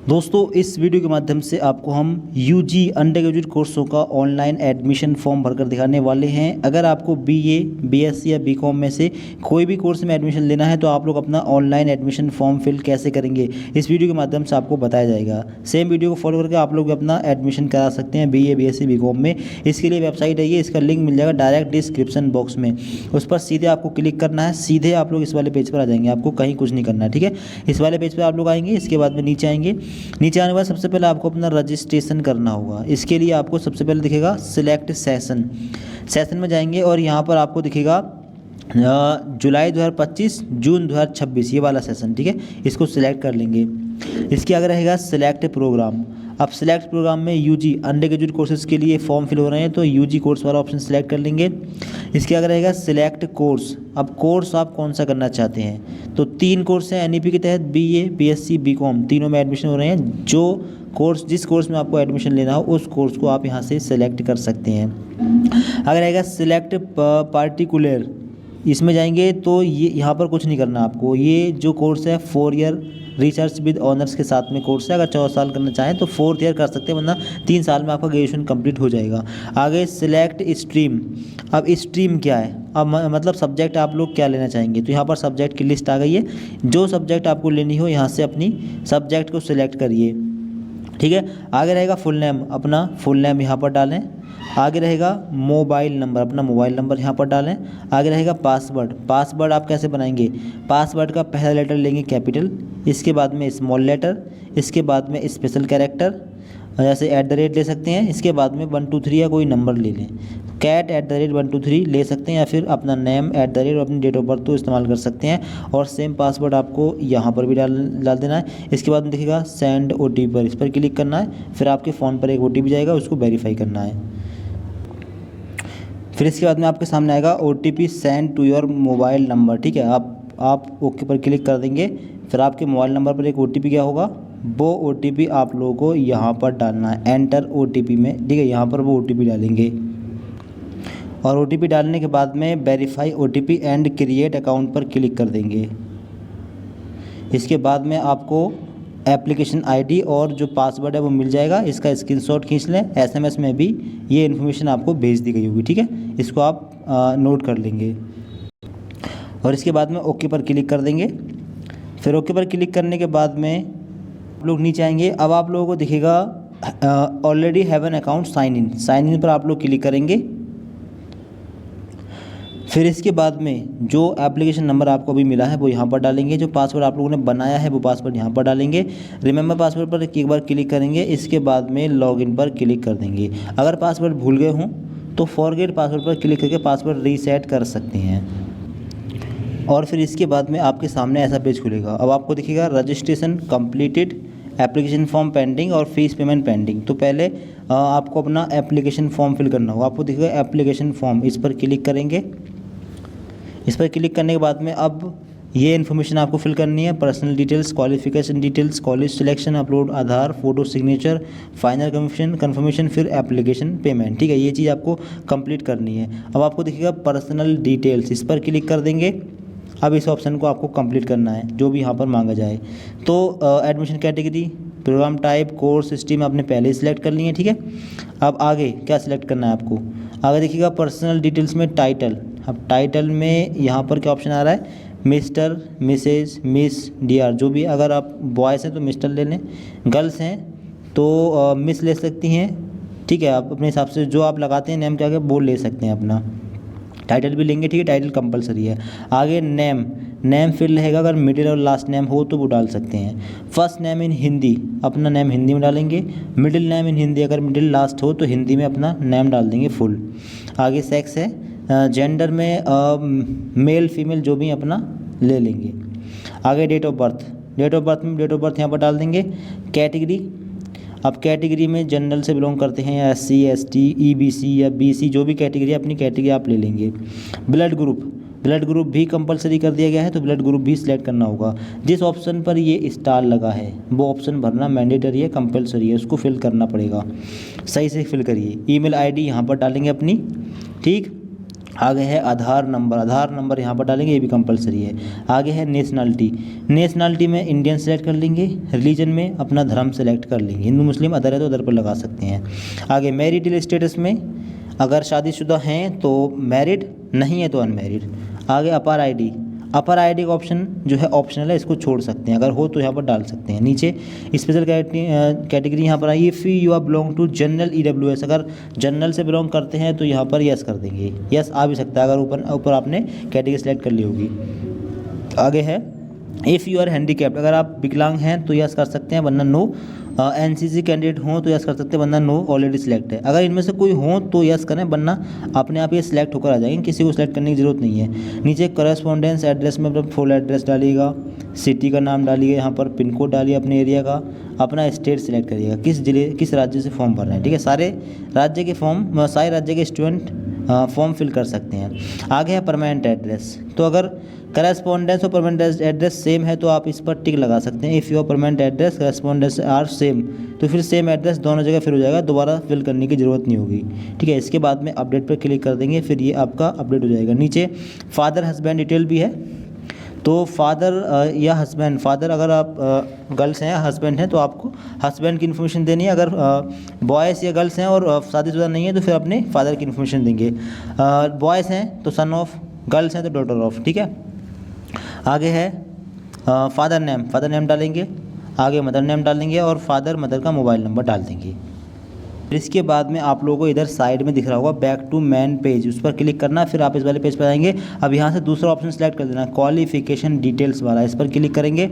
दोस्तों इस वीडियो के माध्यम से आपको हम यूजी अंडर ग्रेजुएट कोर्सों का ऑनलाइन एडमिशन फॉर्म भरकर दिखाने वाले हैं। अगर आपको बीए, बीएससी या बीकॉम में से कोई भी कोर्स में एडमिशन लेना है तो आप लोग अपना ऑनलाइन एडमिशन फॉर्म फिल कैसे करेंगे इस वीडियो के माध्यम से आपको बताया जाएगा। सेम वीडियो को फॉलो करके आप लोग अपना एडमिशन करा सकते हैं बीए, बीएससी, बीकॉम में। इसके लिए वेबसाइट है ये, इसका लिंक मिल जाएगा डायरेक्ट डिस्क्रिप्शन बॉक्स में। उस पर सीधे आपको क्लिक करना है, सीधे आप लोग इस वाले पेज पर आ जाएंगे। आपको कहीं कुछ नहीं करना है, ठीक है। इस वाले पेज पर आप लोग आएंगे, इसके बाद में नीचे आएंगे। नीचे आने के बाद सबसे पहले आपको अपना रजिस्ट्रेशन करना होगा। इसके लिए आपको सबसे पहले दिखेगा सिलेक्ट सेशन में जाएंगे और यहाँ पर आपको दिखेगा जुलाई 2025 जून 2026 ये वाला सेशन, ठीक है। इसको सिलेक्ट कर लेंगे। इसके आगे रहेगा सिलेक्ट प्रोग्राम। अब सिलेक्ट प्रोग्राम में यूजी अंडर ग्रेजुएट कोर्सेज के लिए फॉर्म फिल हो रहे हैं तो यूजी कोर्स वाला ऑप्शन सिलेक्ट कर लेंगे। इसके आगे रहेगा सिलेक्ट कोर्स। अब कोर्स आप कौन सा करना चाहते हैं, तो 3 कोर्स हैं एनईपी के तहत, बीए, बीएससी, बीकॉम, तीनों में एडमिशन हो रहे हैं। जिस कोर्स में आपको एडमिशन लेना हो उस कोर्स को आप यहाँ से सिलेक्ट कर सकते हैं। अगर रहेगा सिलेक्ट पार्टिकुलर, इसमें जाएंगे तो ये यहाँ पर कुछ नहीं करना आपको। ये जो कोर्स है 4 ईयर रिसर्च विद ऑनर्स के साथ में कोर्स है। अगर 4 साल करना चाहें तो 4th ईयर कर सकते हैं, वरना 3 साल में आपका ग्रेजुएशन कंप्लीट हो जाएगा। आगे सिलेक्ट स्ट्रीम। अब स्ट्रीम क्या है, अब मतलब सब्जेक्ट आप लोग क्या लेना चाहेंगे, तो यहाँ पर सब्जेक्ट की लिस्ट आ गई है। जो सब्जेक्ट आपको लेनी हो यहाँ से अपनी सब्जेक्ट को सिलेक्ट करिए, ठीक है। आगे रहेगा फुल नेम, अपना फुल नेम यहाँ पर डालें। आगे रहेगा मोबाइल नंबर, अपना मोबाइल नंबर यहाँ पर डालें। आगे रहेगा पासवर्ड आप कैसे बनाएंगे, पासवर्ड का पहला लेटर लेंगे कैपिटल, इसके बाद में स्मॉल लेटर, इसके बाद में स्पेशल कैरेक्टर, जैसे @ ले सकते हैं। इसके बाद में 1 2 3 या कोई नंबर ले लें, कैट @1 2 3 ले सकते हैं, या फिर अपना नेम @ और अपनी डेट ऑफ बर्थ तो इस्तेमाल कर सकते हैं। और सेम पासवर्ड आपको यहाँ पर भी डाल देना है। इसके बाद में दिखेगा सेंड OTP पर, इस पर क्लिक करना है। फिर आपके फ़ोन पर एक OTP जाएगा, उसको वेरीफाई करना है। फिर इसके बाद में आपके सामने आएगा OTP send to your mobile number, ठीक है। आप ओके पर क्लिक कर देंगे। फिर आपके मोबाइल नंबर पर एक OTP क्या होगा, वो OTP आप लोगों को यहाँ पर डालना है एंटर OTP में, ठीक है। यहाँ पर वो OTP डालेंगे और OTP डालने के बाद में verify OTP and create account पर क्लिक कर देंगे। इसके बाद में आपको एप्लीकेशन ID और जो पासवर्ड है वो मिल जाएगा। इसका स्क्रीनशॉट खींच लें, SMS में भी ये इन्फॉर्मेशन आपको भेज दी गई होगी, ठीक है। इसको आप नोट कर लेंगे और इसके बाद में ओके पर क्लिक कर देंगे। फिर ओके पर क्लिक करने के बाद में आप लोग नीचे आएंगे। अब आप लोगों को दिखेगा already have an account sign in पर आप लोग क्लिक करेंगे। फिर इसके बाद में जो एप्लीकेशन नंबर आपको अभी मिला है वो यहाँ पर डालेंगे। जो पासवर्ड आप लोगों ने बनाया है वो पासवर्ड यहाँ पर डालेंगे। रिमेंबर पासवर्ड पर एक बार क्लिक करेंगे। इसके बाद में लॉगिन पर क्लिक कर देंगे। अगर पासवर्ड भूल गए हों तो फॉरगेट पासवर्ड पर क्लिक करके पासवर्ड रीसेट कर सकते हैं। और फिर इसके बाद में आपके सामने ऐसा पेज खुलेगा। अब आपको दिखेगा registration completed, application form pending और फीस पेमेंट पेंडिंग। तो पहले आपको अपना एप्लीकेशन फॉर्म फिल करना होगा। आपको दिखेगा एप्लीकेशन फॉर्म, इस पर क्लिक करेंगे। इस पर क्लिक करने के बाद में अब ये इन्फॉर्मेशन आपको फिल करनी है, personal details, qualification details, college selection, upload Aadhaar, photo, signature, final confirmation, फिर एप्लीकेशन पेमेंट, ठीक है। ये चीज़ आपको कंप्लीट करनी है। अब आपको दिखेगा पर्सनल डिटेल्स, इस पर क्लिक कर देंगे। अब इस ऑप्शन को आपको कंप्लीट करना है जो भी यहाँ पर मांगा जाए। तो admission category, program type, course stream आपने पहले ही सिलेक्ट कर ली है, ठीक है। अब आगे क्या सिलेक्ट करना है आपको, आगे देखिएगा पर्सनल डिटेल्स में टाइटल। अब टाइटल में यहाँ पर क्या ऑप्शन आ रहा है, मिस्टर, मिसेज, मिस, DR, जो भी। अगर आप बॉयज़ हैं तो मिस्टर ले लें, गर्ल्स हैं तो मिस ले सकती हैं, ठीक है। आप अपने हिसाब से जो आप लगाते हैं नेम के आगे वो ले सकते हैं अपना। टाइटल भी लेंगे, ठीक है, टाइटल कंपलसरी है। आगे नेम फिल रहेगा, अगर मिडिल और लास्ट नेम हो तो वो डाल सकते हैं। फर्स्ट नेम इन हिंदी, अपना नेम हिंदी में डालेंगे। मिडिल नेम इन हिंदी, अगर मिडिल लास्ट हो तो हिंदी में अपना नेम डाल देंगे फुल। आगे सेक्स है, जेंडर में मेल फीमेल जो भी अपना ले लेंगे। आगे डेट ऑफ बर्थ में डेट ऑफ बर्थ यहाँ पर डाल देंगे। कैटेगरी, अब कैटेगरी में जनरल से बिलोंग करते हैं या SC ST EBC या BC, जो भी कैटेगरी है अपनी कैटेगरी आप ले लेंगे। ब्लड ग्रुप भी कंपलसरी कर दिया गया है तो ब्लड ग्रुप भी सिलेक्ट करना होगा। जिस ऑप्शन पर ये स्टार लगा है वो ऑप्शन भरना मैंडेटरी है, कंपलसरी है, उसको फिल करना पड़ेगा। सही से फिल करिए। ईमेल ID यहाँ पर डालेंगे अपनी, ठीक। आगे है आधार नंबर यहाँ पर डालेंगे, ये भी कंपलसरी है। आगे है नेशनलिटी में इंडियन सेलेक्ट कर लेंगे। रिलीजन में अपना धर्म सेलेक्ट कर लेंगे, हिंदू मुस्लिम अदर है तो अदर पर लगा सकते हैं। आगे मैरिटल स्टेटस में अगर शादीशुदा हैं तो मैरिड, नहीं है तो अनमैरिड। आगे अपर आईडी का ऑप्शन जो है ऑप्शनल है, इसको छोड़ सकते हैं, अगर हो तो यहाँ पर डाल सकते हैं। नीचे स्पेशल कैटेगरी यहाँ पर आई, if you are belong to general EWS, अगर जनरल से बिलोंग करते हैं तो यहाँ पर यस कर देंगे, यस आ भी सकता है अगर ऊपर आपने कैटेगरी सेलेक्ट कर ली होगी। आगे है इफ़ यू आर हैंडीकैप्ड, अगर आप विकलांग हैं तो यस कर सकते हैं, वरना नो। NCC कैंडिडेट हों तो यस कर सकते हैं, वरना नो ऑलरेडी सिलेक्ट है। अगर इनमें से कोई हो तो यस करें, वरना अपने आप ये सिलेक्ट होकर आ जाएंगे, किसी को सिलेक्ट करने की ज़रूरत नहीं है। नीचे करस्पॉन्डेंस एड्रेस में अपना फुल एड्रेस डालिएगा, सिटी का नाम डालिए, यहाँ पर पिन कोड डालिए अपने एरिया का, अपना स्टेट सेलेक्ट करिएगा, किस राज्य से फॉर्म भर रहे हैं। ठीक है, सारे राज्य के स्टूडेंट फॉर्म फिल कर सकते हैं। आगे है परमानेंट एड्रेस, तो अगर करस्पॉन्डेंस और परमानेंट एड्रेस सेम है तो आप इस पर टिक लगा सकते हैं। If your permanent address correspondence are same, तो फिर सेम एड्रेस दोनों जगह फिल हो जाएगा, दोबारा फिल करने की ज़रूरत नहीं होगी। ठीक है, इसके बाद में अपडेट पर क्लिक कर देंगे, फिर ये आपका अपडेट हो जाएगा। नीचे फादर हस्बैंड डिटेल भी है, तो फादर या हस्बैंड, फादर अगर आप गर्ल्स हैं, हस्बैंड हैं तो आपको हस्बैंड की इन्फॉर्मेशन देनी है, अगर बॉयज़ या गर्ल्स हैं और शादीशुदा नहीं है तो फिर अपने फादर की इन्फॉर्मेशन देंगे। बॉयज़ हैं तो सन ऑफ, गर्ल्स हैं तो डॉटर ऑफ। ठीक है, आगे है फादर नेम डालेंगे, आगे मदर नेम डालेंगे और फादर मदर का मोबाइल नंबर डाल देंगे। फिर इसके बाद में आप लोगों को इधर साइड में दिख रहा होगा बैक टू मेन पेज, उस पर क्लिक करना, फिर आप इस वाले पेज पर आएंगे। अब यहाँ से दूसरा ऑप्शन सेलेक्ट कर देना, क्वालिफिकेशन डिटेल्स वाला, इस पर क्लिक करेंगे।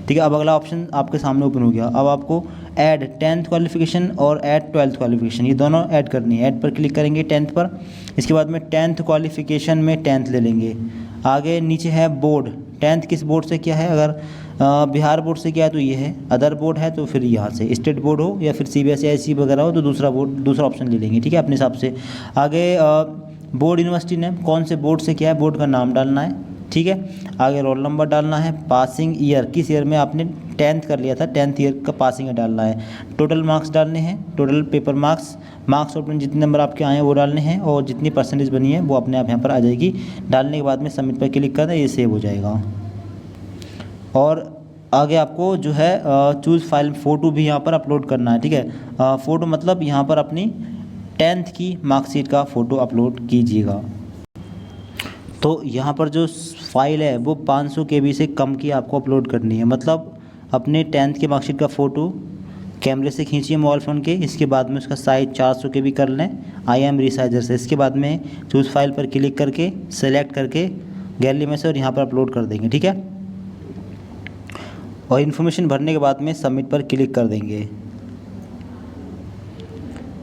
ठीक है, अब अगला ऑप्शन आपके सामने ओपन हो गया। अब आपको ऐड 10th क्वालिफिकेशन और ऐड 12th क्वालिफिकेशन, ये दोनों ऐड करनी है। ऐड पर क्लिक करेंगे 10th पर, इसके बाद में 10th क्वालिफिकेशन में 10th ले लेंगे। आगे नीचे है बोर्ड, 10th किस बोर्ड से किया है, अगर बिहार बोर्ड से किया है तो ये है, अदर बोर्ड है तो फिर यहाँ से स्टेट बोर्ड हो या फिर CBSE IC वगैरह हो तो दूसरा ऑप्शन ले लेंगे। ठीक है, अपने हिसाब से। आगे बोर्ड यूनिवर्सिटी नेम, कौन से बोर्ड से किया है, बोर्ड का नाम डालना है। ठीक है, आगे रोल नंबर डालना है, पासिंग ईयर, किस ईयर में आपने 10th कर लिया था, 10th ईयर का पासिंग ईयर डालना है। टोटल मार्क्स डालने हैं, टोटल पेपर मार्क्स और जितने नंबर आपके आए हैं वो डालने हैं, और जितनी परसेंटेज बनी है वो अपने आप यहाँ पर आ जाएगी। डालने के बाद में सबमिट पर क्लिक करना, ये सेव हो जाएगा। और आगे आपको जो है चूज़ फाइल, फ़ोटो भी यहाँ पर अपलोड करना है। ठीक है, फ़ोटो मतलब यहाँ पर अपनी 10th की मार्कशीट का फ़ोटो अपलोड कीजिएगा। तो यहाँ पर जो फाइल है वो 500 KB से कम की आपको अपलोड करनी है, मतलब अपने 10th की मार्कशीट का फ़ोटो कैमरे से खींचिए मोबाइल फ़ोन के, इसके बाद में उसका साइज़ 400 KB कर लें IM रिसाइजर से। इसके बाद में चूज़ फाइल पर क्लिक करके सेलेक्ट करके गैलरी में से और यहाँ पर अपलोड कर देंगे। ठीक है, और इन्फॉर्मेशन भरने के बाद में सबमिट पर क्लिक कर देंगे।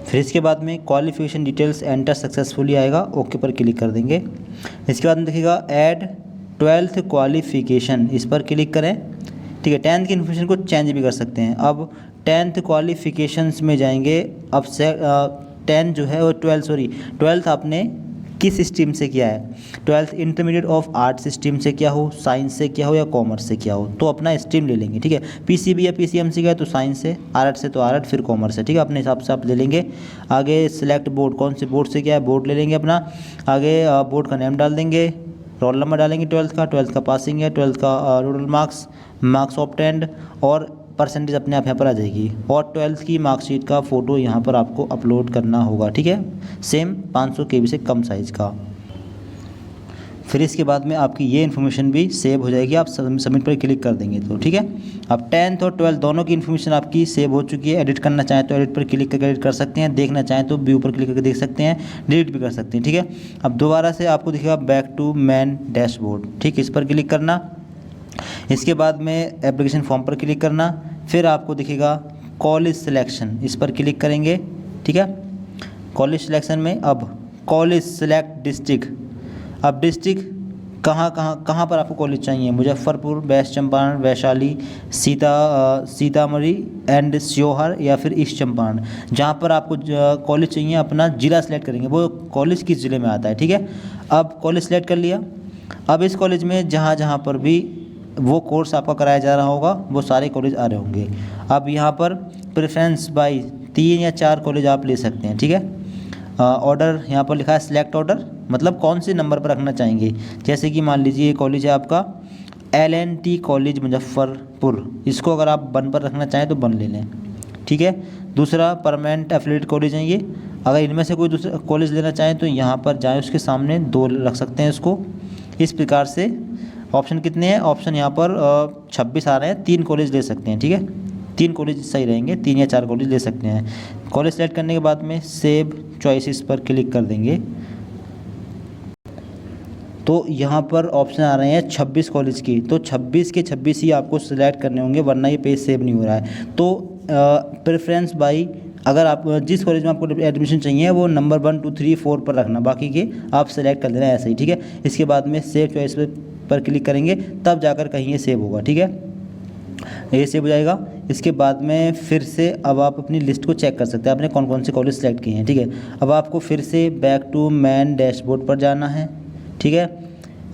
फिर इसके बाद में क्वालिफिकेशन डिटेल्स एंटर सक्सेसफुली आएगा, ओके पर क्लिक कर देंगे। इसके बाद में देखिएगा ऐड 12th क्वालिफिकेशन, इस पर क्लिक करें। ठीक है, 10th की इन्फॉर्मेशन को चेंज भी कर सकते हैं। अब 10th क्वालिफिकेशंस में जाएंगे। अब से 10 जो है वो 12th आपने किस स्ट्रीम से किया है, 12th intermediate of arts stream से किया हो, साइंस से किया हो या कॉमर्स से किया हो, तो अपना स्ट्रीम ले लेंगे। ठीक है, PCB या PCM से किया तो साइंस से, आर्ट से तो आर्ट, फिर कॉमर्स से। ठीक है, अपने हिसाब से आप ले लेंगे। आगे सिलेक्ट बोर्ड, कौन से बोर्ड से किया है, बोर्ड ले लेंगे अपना। आगे बोर्ड का नेम डाल देंगे, रोल नंबर डालेंगे 12th का पासिंग है, 12th का टोटल मार्क्स ऑब्टेंड और परसेंटेज अपने आप यहाँ पर आ जाएगी। और 12th की मार्कशीट का फ़ोटो यहाँ पर आपको अपलोड करना होगा। ठीक है, सेम 500 KB से कम साइज़ का। फिर इसके बाद में आपकी ये इन्फॉर्मेशन भी सेव हो जाएगी, आप सबमिट पर क्लिक कर देंगे तो। ठीक है, अब 10th और 12th दोनों की इन्फॉर्मेशन आपकी सेव हो चुकी है। एडिट करना चाहें तो एडिट पर क्लिक करके एडिट कर सकते हैं, देखना चाहें तो व्यू पर क्लिक करके देख सकते हैं, डिलीट भी कर सकते हैं। ठीक है, अब दोबारा से आपको दिखेगा बैक टू मेन डैशबोर्ड। ठीक, इस पर क्लिक करना। इसके बाद में एप्लीकेशन फॉर्म पर क्लिक करना, फिर आपको दिखेगा कॉलेज सिलेक्शन, इस पर क्लिक करेंगे। ठीक है, कॉलेज सिलेक्शन में अब कॉलेज सेलेक्ट डिस्ट्रिक्ट, अब डिस्ट्रिक्ट कहाँ पर आपको कॉलेज चाहिए, मुजफ्फरपुर, वेस्ट चंपारण, वैशाली, सीतामढ़ी एंड शिवहर या फिर ईस्ट चंपारण, जहाँ पर आपको कॉलेज चाहिए अपना ज़िला सेलेक्ट करेंगे, वो कॉलेज किस ज़िले में आता है। ठीक है, अब कॉलेज सेलेक्ट कर लिया। अब इस कॉलेज में जहाँ पर भी वो कोर्स आपका कराया जा रहा होगा वो सारे कॉलेज आ रहे होंगे। अब यहाँ पर प्रेफरेंस बाय 3 या 4 कॉलेज आप ले सकते हैं। ठीक है, ऑर्डर यहाँ पर लिखा है सिलेक्ट ऑर्डर, मतलब कौन से नंबर पर रखना चाहेंगे। जैसे कि मान लीजिए ये कॉलेज है आपका LNT कॉलेज मुजफ्फरपुर, इसको अगर आप 1 पर रखना चाहें तो 1 ले लें, ठीक है। दूसरा परमानेंट एफिलिएट कॉलेज है ये, अगर इनमें से कोई दूसरा कॉलेज लेना चाहें तो यहाँ पर जाएँ, उसके सामने 2 रख सकते हैं इसको। इस प्रकार से ऑप्शन कितने हैं, ऑप्शन यहाँ पर 26 आ रहे हैं, 3 कॉलेज ले सकते हैं, ठीक है। 3 कॉलेज सही रहेंगे, 3 या 4 कॉलेज ले सकते हैं। कॉलेज सेलेक्ट करने के बाद में सेव चॉइसेस पर क्लिक कर देंगे तो यहाँ पर ऑप्शन आ रहे हैं 26 कॉलेज की, तो 26 के 26 ही आपको सिलेक्ट करने होंगे, वरना ये पेज सेव नहीं हो रहा है। तो प्रेफरेंस बाई, अगर आप जिस कॉलेज में आपको एडमिशन चाहिए वो नंबर 1 2 3 4 पर रखना, बाकी के आप सेलेक्ट कर देना ऐसे ही, ठीक है। इसके बाद में सेव चॉइस पर क्लिक करेंगे तब जाकर कहीं ये सेव होगा, ठीक है, ये सेव हो जाएगा। इसके बाद में फिर से अब आप अपनी लिस्ट को चेक कर सकते हैं, आपने कौन कौन से कॉलेज सेलेक्ट किए हैं, ठीक है। अब आपको फिर से बैक टू मेन डैशबोर्ड पर जाना है, ठीक है,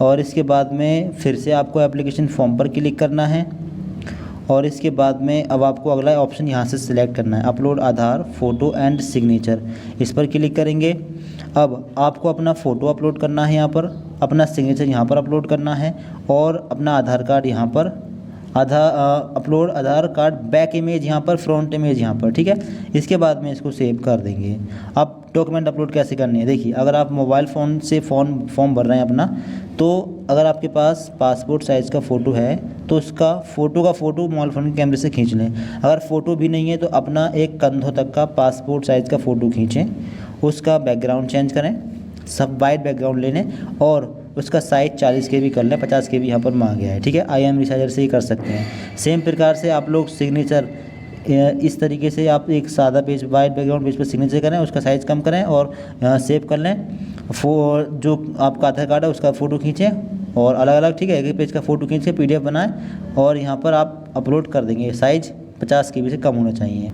और इसके बाद में फिर से आपको एप्लीकेशन फॉर्म पर क्लिक करना है और इसके बाद में अब आपको अगला ऑप्शन यहाँ से सिलेक्ट करना है, upload Aadhaar photo and signature, इस पर क्लिक करेंगे। अब आपको अपना फ़ोटो अपलोड करना है यहाँ पर, अपना सिग्नेचर यहाँ पर अपलोड करना है और अपना आधार कार्ड यहाँ पर अपलोड आधार कार्ड बैक इमेज यहाँ पर, फ्रंट इमेज यहाँ पर, ठीक है। इसके बाद में इसको सेव कर देंगे। अब डॉक्यूमेंट अपलोड कैसे करनी है, देखिए अगर आप मोबाइल फ़ोन से फॉर्म भर रहे हैं अपना, तो अगर आपके पास पासपोर्ट साइज़ का फ़ोटो है तो उसका फ़ोटो मोबाइल फ़ोन के कैमरे से खींच लें। अगर फ़ोटो भी नहीं है तो अपना एक कंधों तक का पासपोर्ट साइज़ का फ़ोटो खींचें, उसका बैकग्राउंड चेंज करें, सब वाइट बैकग्राउंड ले लें और उसका साइज़ 40 KB कर लें, 50 KB यहाँ पर मांग गया है, ठीक है। IM रिसाइजर से ही कर सकते हैं। सेम प्रकार से आप लोग सिग्नेचर इस तरीके से आप एक सादा पेज वाइट बैकग्राउंड पेज पर सिग्नेचर करें, उसका साइज़ कम करें और सेव कर लें। जो आपका आधार कार्ड है उसका फ़ोटो खींचें और अलग अलग, ठीक है, एक पेज का फ़ोटो खींच के PDF बनाएं और यहाँ पर आप अपलोड कर देंगे। साइज़ 50 KB से कम होना चाहिए।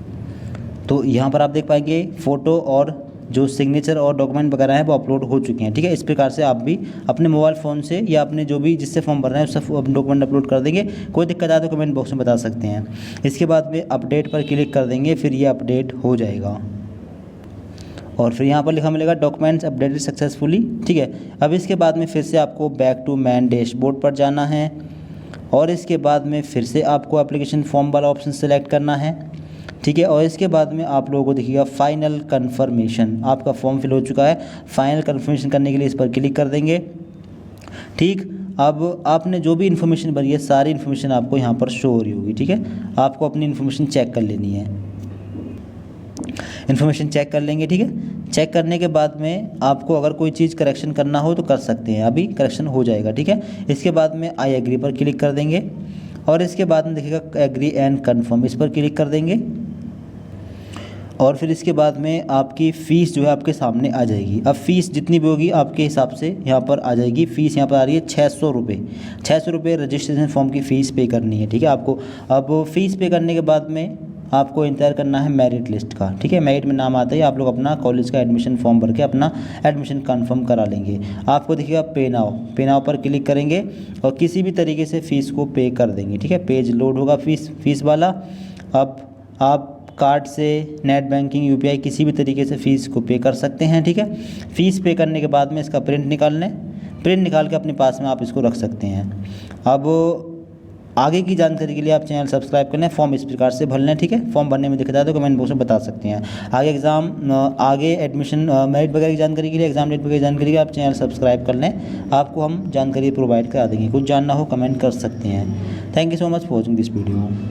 तो यहाँ पर आप देख पाएंगे फ़ोटो और जो सिग्नेचर और डॉक्यूमेंट वगैरह हैं वो अपलोड हो चुके हैं, ठीक है। इस प्रकार से आप भी अपने मोबाइल फ़ोन से या अपने जो भी जिससे फॉर्म भर रहे हैं उससे डॉक्यूमेंट अपलोड कर देंगे। कोई दिक्कत आए तो कमेंट बॉक्स में बता सकते हैं। इसके बाद में अपडेट पर क्लिक कर देंगे, फिर ये अपडेट हो जाएगा और फिर यहाँ पर लिखा मिलेगा डॉक्यूमेंट्स अपडेटेड सक्सेसफुली, ठीक है। अब इसके बाद में फिर से आपको बैक टू मेन डैशबोर्ड पर जाना है और इसके बाद में फिर से आपको एप्लीकेशन फॉर्म वाला ऑप्शन सेलेक्ट करना है, ठीक है। और इसके बाद में आप लोगों को दिखेगा फाइनल कन्फर्मेशन, आपका फॉर्म फिल हो चुका है। फाइनल कन्फर्मेशन करने के लिए इस पर क्लिक कर देंगे, ठीक। अब आपने जो भी इन्फॉर्मेशन भरी है सारी इन्फॉर्मेशन आपको यहाँ पर शो हो रही होगी, ठीक है। आपको अपनी इन्फॉर्मेशन चेक कर लेनी है, इन्फॉर्मेशन चेक कर लेंगे, ठीक है। चेक करने के बाद में आपको अगर कोई चीज़ करेक्शन करना हो तो कर सकते हैं, अभी करेक्शन हो जाएगा, ठीक है। इसके बाद में आई एग्री पर क्लिक कर देंगे और इसके बाद में देखिएगा एग्री एंड कन्फर्म, इस पर क्लिक कर देंगे और फिर इसके बाद में आपकी फ़ीस जो है आपके सामने आ जाएगी। अब फ़ीस जितनी भी होगी आपके हिसाब से यहाँ पर आ जाएगी। फ़ीस यहाँ पर आ रही है 600 रुपये, 600 रुपये रजिस्ट्रेशन फॉर्म की फ़ीस पे करनी है, ठीक है आपको। अब फ़ीस पे करने के बाद में आपको इंतज़ार करना है मेरिट लिस्ट का, ठीक है। मेरिट में नाम आता है, आप लोग अपना कॉलेज का एडमिशन फॉर्म भर के अपना एडमिशन कन्फर्म करा लेंगे। आपको देखिएगा पे नाउ पर क्लिक करेंगे और किसी भी तरीके से फ़ीस को पे कर देंगे, ठीक है। पेज लोड होगा फ़ीस वाला। अब आप कार्ड से, नेट बैंकिंग, UPI किसी भी तरीके से फ़ीस को पे कर सकते हैं, ठीक है। फ़ीस पे करने के बाद में इसका प्रिंट निकाल लें, प्रिंट निकाल के अपने पास में आप इसको रख सकते हैं। अब आगे की जानकारी के लिए आप चैनल सब्सक्राइब कर लें। फॉर्म इस प्रकार से भर लें, ठीक है। फॉर्म भरने में दिक्कत आए तो कमेंट बॉक्स में बता सकते हैं। आगे एडमिशन मेरिट वगैरह की जानकारी के लिए, एग्जाम डेट वगैरह की जानकारी के लिए आप चैनल सब्सक्राइब कर लें, आपको हम जानकारी प्रोवाइड करा देंगे। कुछ जानना हो कमेंट कर सकते हैं। Thank you so much for watching this video.